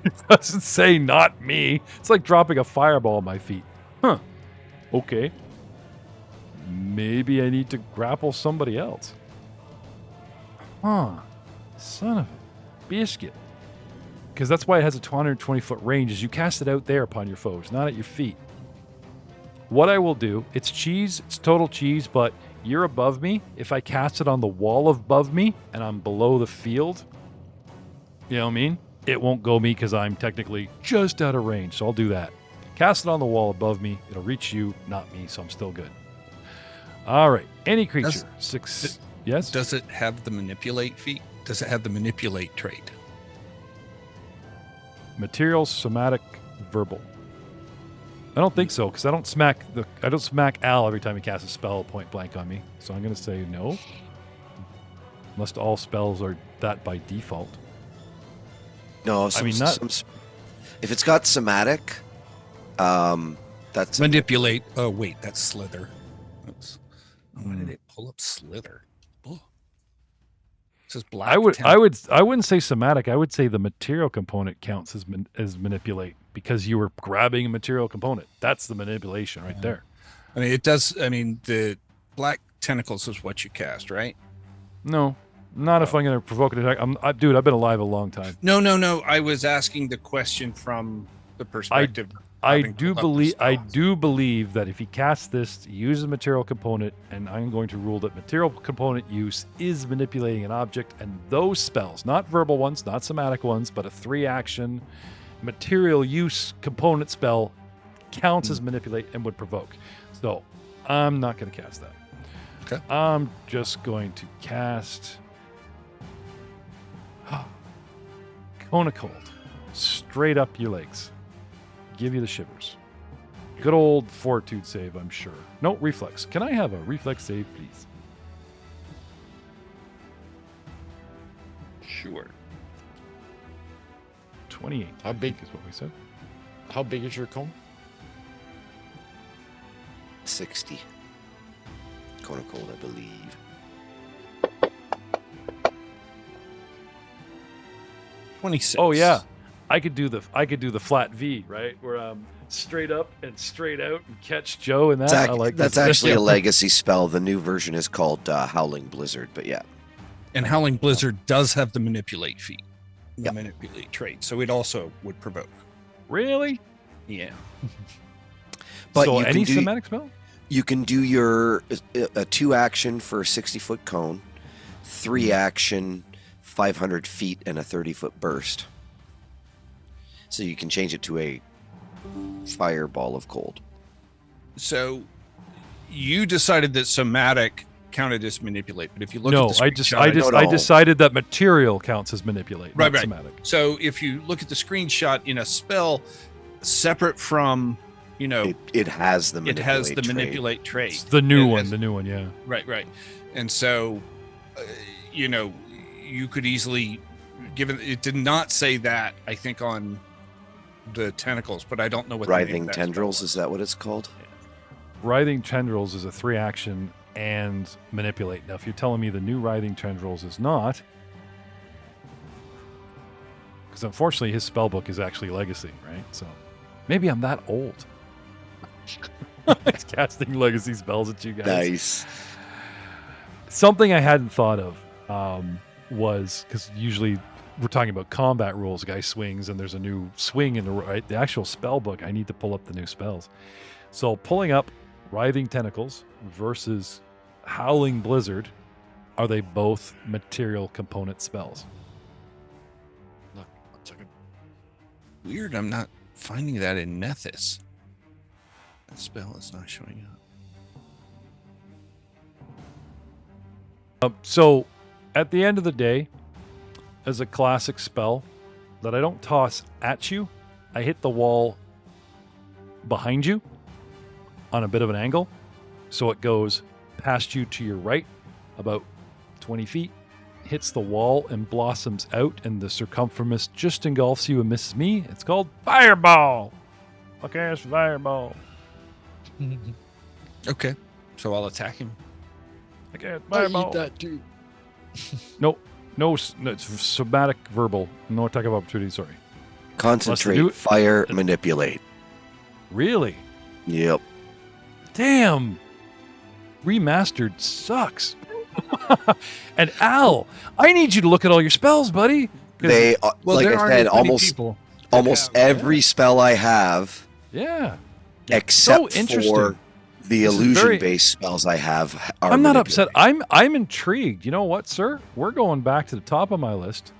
It doesn't say not me. It's like dropping a fireball at my feet. Huh. Okay. Maybe I need to grapple somebody else. Huh. Son of a biscuit. Because that's why it has a 220-foot range, is you cast it out there upon your foes, not at your feet. What I will do, it's cheese, it's total cheese, but you're above me. If I cast it on the wall above me and I'm below the field, you know what I mean? It won't go me because I'm technically just out of range, so I'll do that. Cast it on the wall above me. It'll reach you, not me, so I'm still good. All right. Any creature. Yes? Does it have the manipulate feat? Does it have the manipulate trait? Material, somatic, verbal. I don't think so, because I don't smack Alll every time he casts a spell point blank on me. So I'm going to say no. Unless all spells are that by default. No, if it's got somatic, that's Manipulate. Oh, wait, that's slither. Oops. Why did it pull up slither? Oh. It says black. I wouldn't say somatic. I would say the material component counts as manipulate, because you were grabbing a material component. That's the manipulation right there. I mean, it does. I mean, the black tentacles is what you cast, right? No, not if I'm going to provoke an attack. Dude, I've been alive a long time. No. I was asking the question from the perspective. I do believe that if he casts this, he uses a material component, and I'm going to rule that material component use is manipulating an object, and those spells, not verbal ones, not somatic ones, but a 3-action material use component spell counts as manipulate and would provoke. So I'm not going to cast that. Okay. I'm just going to cast Cone of Cold straight up your legs. Give you the shivers. Good old fortitude save, I'm sure. No, reflex. Can I have a reflex save, please? Sure. 28. How big is what we said? How big is your cone? 60. Cone of cold, I believe. 26. Oh yeah, I could do the flat V, right? Where I'm straight up and straight out and catch Joe and that. I like That's this. actually a legacy spell. The new version is called Howling Blizzard, but yeah. And Howling Blizzard does have the manipulate feat, the Yep. manipulate trait, so it also would provoke. Really? Yeah. But so you any can do, somatic spell? you can do your a 2 action for a 60-foot cone, 3 action, 500 feet, and a 30-foot burst. So you can change it to a fireball of cold. So you decided that somatic counted as manipulate, but if you look No, at the I decided that material counts as manipulate, Right, not right. somatic. So if you look at the screenshot in a spell separate from, It has the it manipulate has the trait. manipulate trait. It's the new It one, has- the new one, yeah. Right. And so, you could easily, given it did not say that, I think, on the tentacles, but I don't know what the name of Writhing that spell tendrils, was. is that what it's called? Writhing Tendrils is a 3 action and manipulate. Now, if you're telling me the new Writhing Tendrils is not, because unfortunately his spell book is actually Legacy, right? So maybe I'm that old. It's casting Legacy spells at you guys. Nice. Something I hadn't thought of was, because usually we're talking about combat rules, guy swings and there's a new swing in the actual spell book. I need to pull up the new spells. So pulling up Writhing Tentacles versus Howling Blizzard, are they both material component spells? Look, 1 second. Weird, I'm not finding that in Nethys. That spell is not showing up. So at the end of the day, as a classic spell that I don't toss at you, I hit the wall behind you on a bit of an angle. So it goes past you to your right about 20 feet, hits the wall and blossoms out, and the circumference just engulfs you and misses me. It's called Fireball. Okay, it's Fireball. Okay, so I'll attack him. Okay, it's I Fireball. eat that too. No, it's somatic verbal. No attack of opportunity, sorry. Concentrate, do it- fire, manipulate. Really? Yep. Damn. Remastered sucks. And Alll, I need you to look at all your spells, buddy. 'Cause- They, like there I aren't said, as many almost people. every spell I have, yeah. except So interesting. for the This is illusion-based spells I have, are I'm not manipulate. upset. I'm intrigued. You know what, sir? We're going back to the top of my list,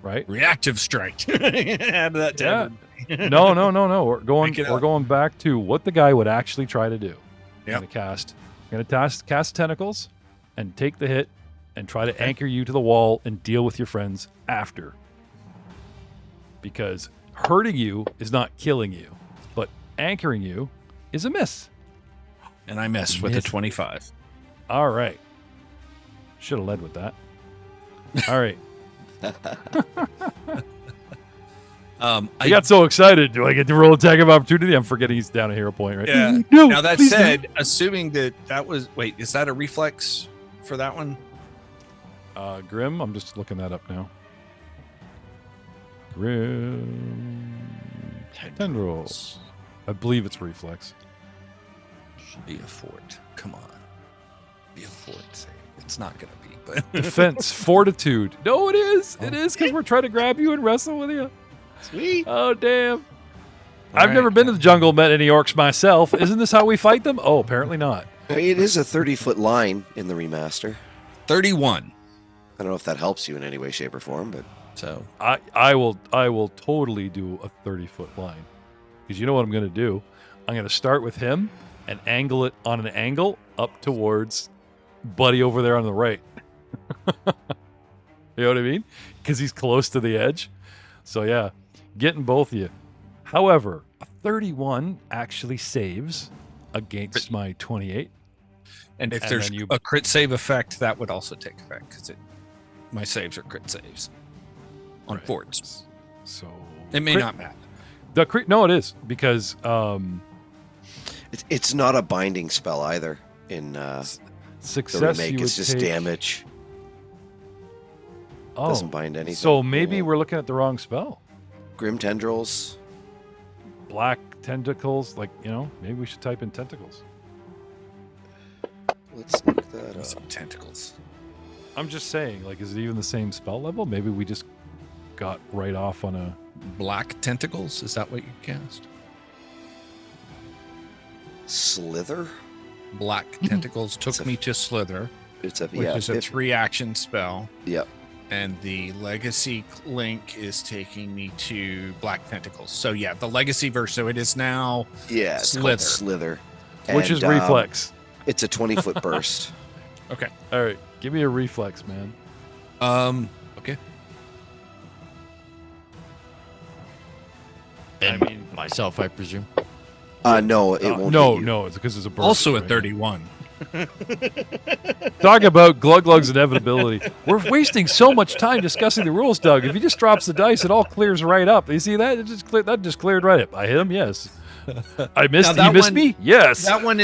right? Reactive strike. Add that Yeah. to No. We're Pick it we're up. going back to what the guy would actually try to do. Yep. I'm gonna cast tentacles and take the hit and try to anchor you to the wall and deal with your friends after. Because hurting you is not killing you, but anchoring you is a miss. And I missed with a Miss. 25. All right. Should have led with that. All right. I got so excited. Do I get to roll attack of opportunity? I'm forgetting he's down a hero point, right? Yeah. No, Now that please said, assuming that was is that a reflex for that one? no. Grim, I'm just looking that up now. Grim tendrils. I believe it's reflex. Should be a fort. Come on. Be a fort save. It's not gonna be, but Defense, fortitude. No, it is. It is because we're trying to grab you and wrestle with you. sweet. Oh, damn. All I've right. never been to the jungle, met any orcs myself. Isn't this how we fight them? Oh, apparently not. It is a 30-foot line in the remaster. 31. I don't know if that helps you in any way, shape, or form, but So I will totally do a 30-foot line. Because you know what I'm going to do? I'm going to start with him and angle it on an angle up towards Buddy over there on the right. You know what I mean? Because he's close to the edge. So yeah, getting both of you. However, a 31 actually saves against my 28. and if And there's then you- a crit save effect, that would also take effect because my saves are crit saves on Right. forts. So It may not matter. No, it is because It's not a binding spell either. In the success remake, you would it's just take, damage. Oh, Doesn't bind anything. so maybe we're looking at the wrong spell. Grim Tendrils. Black tentacles, maybe we should type in tentacles. Let's look that up. Some tentacles. I'm just saying, is it even the same spell level? Maybe we just got right off on a... Black tentacles? Is that what you cast? Slither? Black tentacles took me to Slither, It's a which is a 3-action spell. Yep. And the legacy link is taking me to Black Tentacles. So yeah, the legacy version. So it is now Yeah, it's called Slither. Which is And, reflex. It's a 20-foot burst. okay. All right, give me a reflex, man. Okay. And myself, I presume. No, it won't. No, hit you. no, it's because it's a burst. Also at right? 31. Talk about Gluglug's inevitability. We're wasting so much time discussing the rules, Doug. If he just drops the dice, it all clears right up. You see that? That just cleared right up. I hit him, yes. I missed. Now He missed me, yes. That one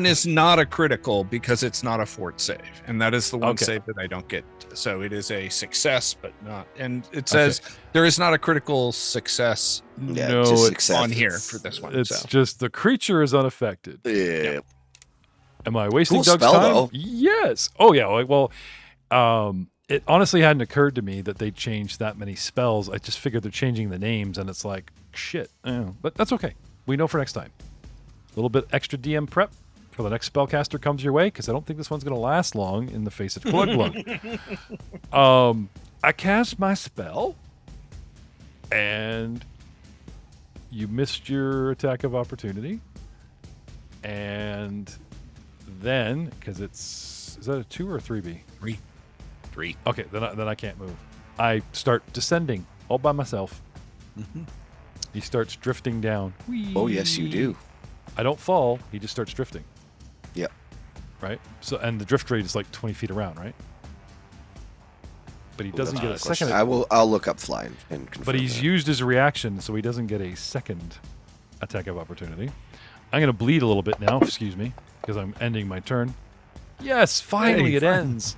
is not a critical because it's not a fort save, and that is the one Okay. save that I don't get. So it is a success, but not. And it says there is not a critical success Yeah, no, just it's, success. on here for this one. it's so. just the creature is unaffected. Yeah. Am I wasting Cool Doug's spell, time? though. Yes. Oh yeah. Well, it honestly hadn't occurred to me that they changed that many spells. I just figured they're changing the names, and it's like shit. But that's okay. We know for next time. A little bit extra DM prep for the next spellcaster comes your way, because I don't think this one's going to last long in the face of Glug Glug. I cast my spell, and you missed your attack of opportunity. And then, because is that a 2 or a 3B? 3. Okay, then I can't move. I start descending all by myself. Mm-hmm. He starts drifting down. Oh, yes, you do. I don't fall. He just starts drifting. Yep. Right? So, and the drift rate is like 20 feet around, right? But he doesn't get a second. I'll look up flying and confirm. But he's that. used his reaction, so he doesn't get a second attack of opportunity. I'm going to bleed a little bit now, excuse me, because I'm ending my turn. Yes, finally it ends.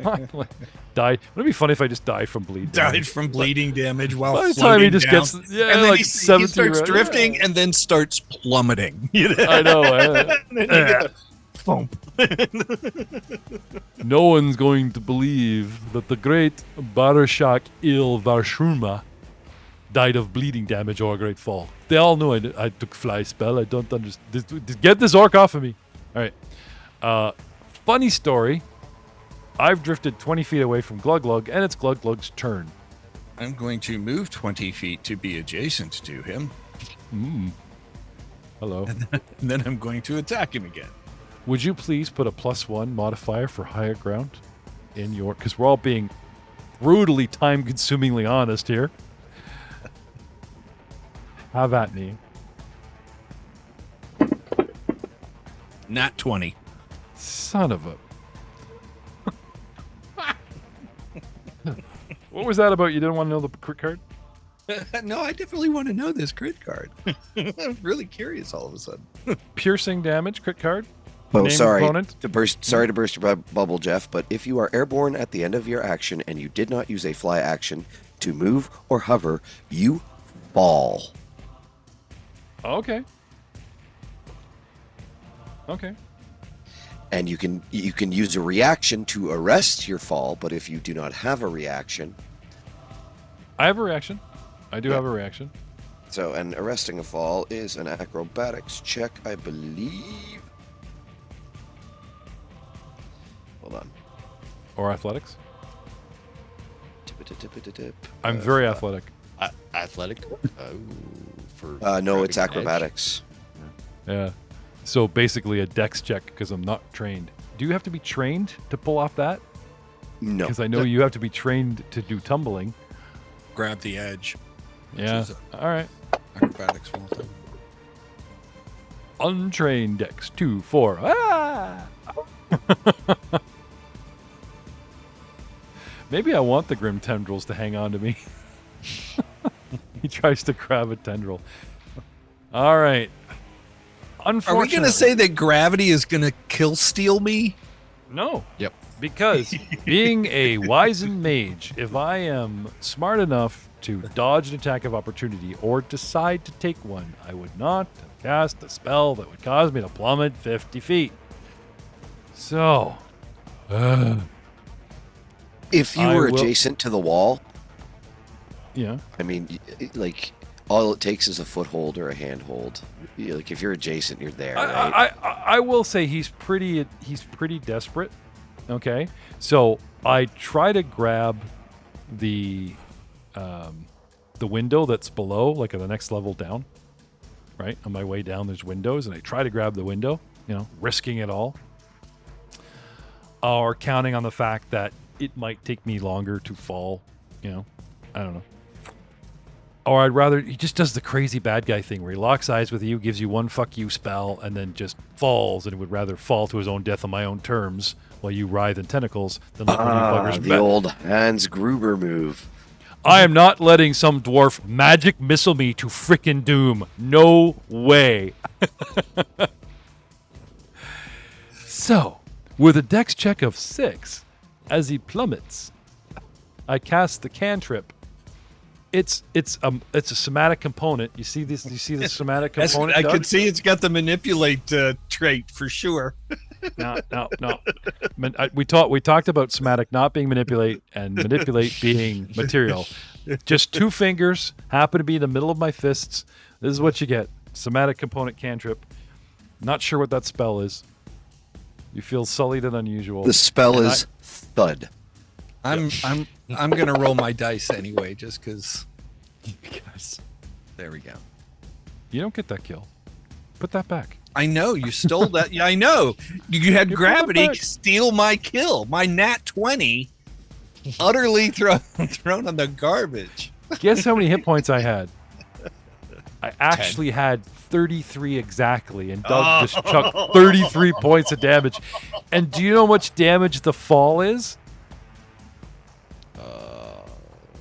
Finally. Died. Wouldn't it be funny if I just died from bleed Died damage? from bleeding damage while By the time he floating just down. gets, And then like he 70 starts right? drifting Yeah. and then starts plummeting. I know. And then you get the thump. No one's going to believe that the great Barashak Il Varshurma died of bleeding damage or a great fall. They all know I took fly spell. I don't understand. Get this orc off of me. All right. Funny story. I've drifted 20 feet away from Glug Glug, and it's Glug Glug's turn. I'm going to move 20 feet to be adjacent to him. Hello. And then I'm going to attack him again. Would you please put a +1 modifier for higher ground in your... Because we're all being brutally time-consumingly honest here. Have at me. Nat 20. Son of a... What was that about? You didn't want to know the crit card? No, I definitely want to know this crit card. I'm really curious all of a sudden. Piercing damage, crit card. Oh, Name sorry opponent. Sorry to burst your bubble, Jeff, but if you are airborne at the end of your action and you did not use a fly action to move or hover, you fall. Okay. Okay. And you can use a reaction to arrest your fall, but if you do not have a reaction, I have a reaction. I do Yeah. have a reaction. so and arresting a fall is an acrobatics check, I believe. Hold on. Or athletics. Tip. I'm very athletic. Athletic? For No, it's grabbing an edge. acrobatics. Yeah. So basically a dex check because I'm not trained. Do you have to be trained to pull off that? No. Because I know you have to be trained to do tumbling. Grab the edge. which Yeah. is All right. acrobatics full time. Untrained dex 2, 4. Ah! Maybe I want the grim tendrils to hang on to me. tries to grab a tendril. All right. Are we Unfortunately, going to say that gravity is going to kill steal me? no? Yep. Because being a wizened mage, if I am smart enough to dodge an attack of opportunity or decide to take one, I would not cast a spell that would cause me to plummet 50 feet. So, If you I were will- adjacent to the wall, yeah. I mean, like, all it takes is a foothold or a handhold. Like, if you're adjacent, you're there, right? I will say he's pretty desperate. Okay, so I try to grab the window that's below, like at the next level down. Right on my way down, there's windows, and I try to grab the window. Risking it all, or counting on the fact that it might take me longer to fall. I don't know. Or I'd rather he just does the crazy bad guy thing where he locks eyes with you, gives you one fuck you spell, and then just falls, and would rather fall to his own death on my own terms while you writhe in tentacles than let one of you buggers The old Hans Gruber move. I am not letting some dwarf magic missile me to frickin' doom. No way. So, with a dex check of 6, as he plummets, I cast the cantrip. It's a somatic component. You see this? You see the somatic component? I Doug? could see it's got the manipulate trait for sure. No. We talked about somatic not being manipulate and manipulate being material. Just 2 fingers happen to be in the middle of my fists. This is what you get. Somatic component cantrip. Not sure what that spell is. You feel sullied and unusual. The spell And is Thud. I'm gonna roll my dice anyway, just because. There we go. You don't get that kill. Put that back. I know you stole that. Yeah, I know. You had You put it gravity back. steal my kill. My nat 20, utterly thrown on the garbage. Guess how many hit points I had? I actually had 33 exactly, and Doug just chucked 33 points of damage. And do you know how much damage the fall is?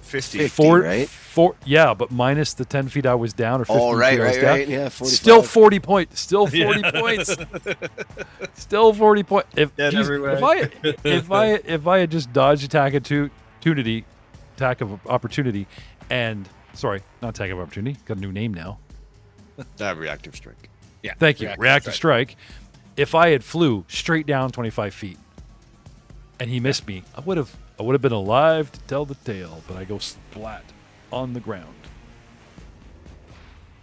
50. 50, right? Yeah, but minus the 10 feet I was down, or 15 Oh, right, feet I was right, down. right. Yeah, 45. Still 40 points. Still 40 points. Still 40 points. If I had just dodged attack of opportunity, and sorry, not attack of opportunity. Got a new name now. Reactive strike. Yeah. Thank you. Reactive strike. If I had flew straight down 25 feet, and he missed me, I would have been alive to tell the tale. But I go splat on the ground.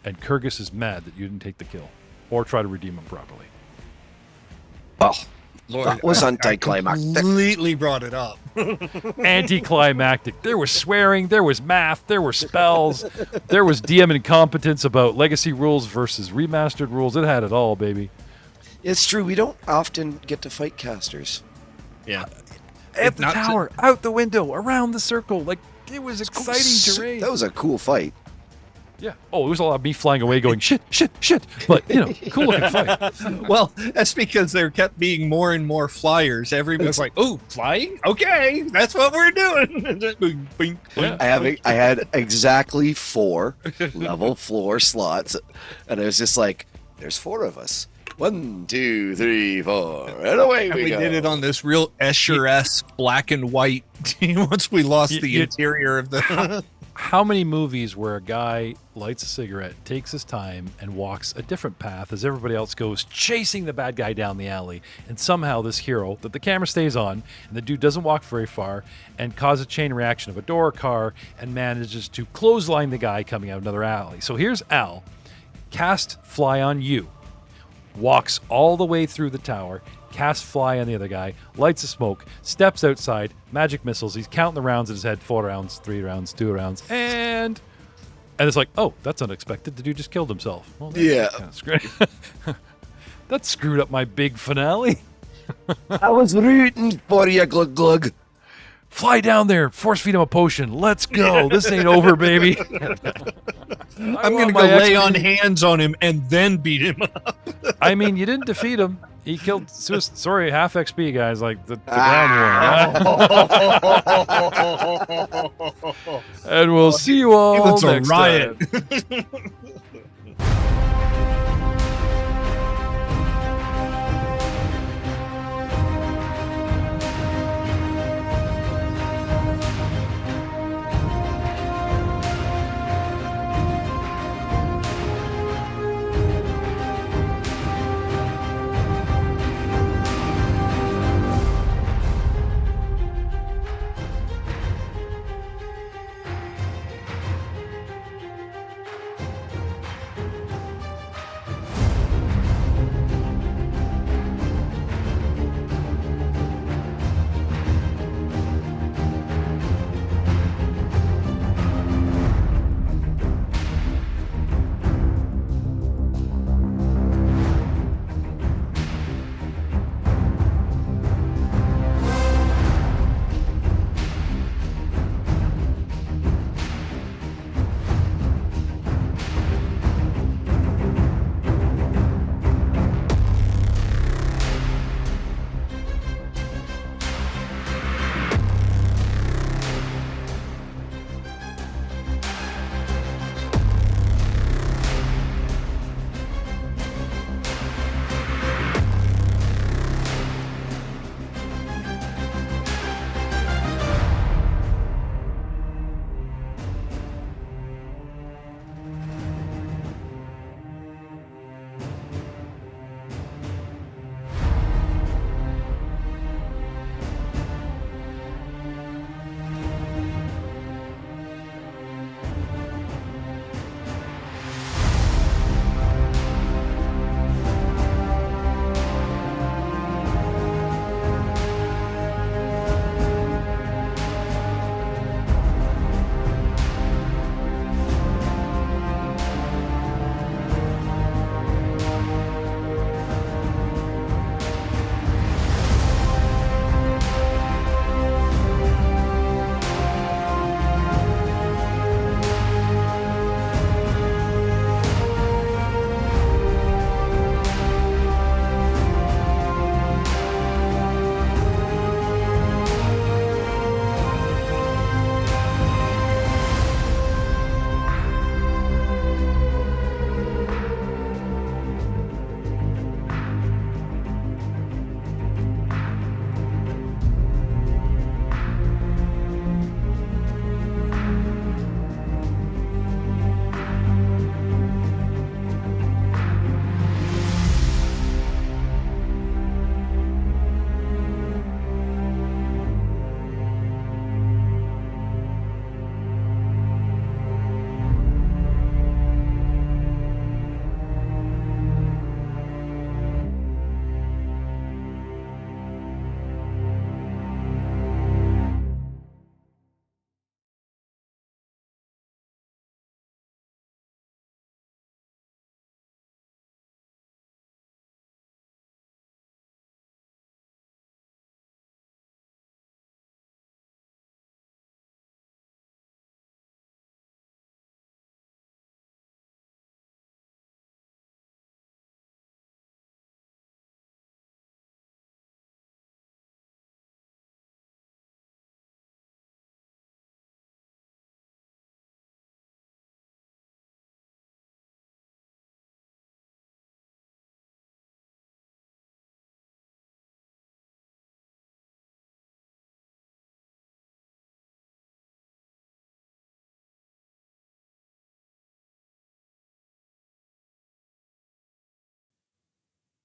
And Kyrgyz is mad that you didn't take the kill or try to redeem him properly. Oh, Lord, that was I anticlimactic. completely brought it up. Anticlimactic. There was swearing, there was math, there were spells, there was DM incompetence about legacy rules versus remastered rules. It had it all, baby. It's true. We don't often get to fight casters. Yeah. At the Not to- tower, out the window, around the circle. Like, it was exciting terrain. That was a cool fight. Yeah. Oh, it was a lot of me flying away going, shit. But, cool looking fight. Well, that's because there kept being more and more flyers. Everybody's like, "Oh, flying? Okay, that's what we're doing." Just boing, boing, boing. Yeah. I had exactly 4 level floor slots, and I was just like, "There's 4 of us. 1, 2, 3, 4, and away And we we go." did it on this real Escher-esque black and white. Once we lost the You- interior of the. How many movies where a guy lights a cigarette, takes his time, and walks a different path as everybody else goes chasing the bad guy down the alley, and somehow this hero that the camera stays on, and the dude doesn't walk very far, and cause a chain reaction of a door or car, and manages to clothesline the guy coming out another alley. So here's Alll, cast fly on you, walks all the way through the tower, casts fly on the other guy, lights a smoke, steps outside, magic missiles. He's counting the rounds in his head: 4 rounds, 3 rounds, 2 rounds, and it's like, oh, that's unexpected. The dude just killed himself. Well, Yeah. That screwed up my big finale. I was rooting for you, glug glug. Fly down there, force feed him a potion. Let's go. This ain't over, baby. I'm going to go lay on hands on him and then beat him up. I mean, you didn't defeat him. He killed. Sorry, half XP, guys. Like the ground war. And we'll see you all next time.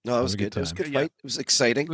No, it was Have a good good. It was a time. good fight. It was exciting.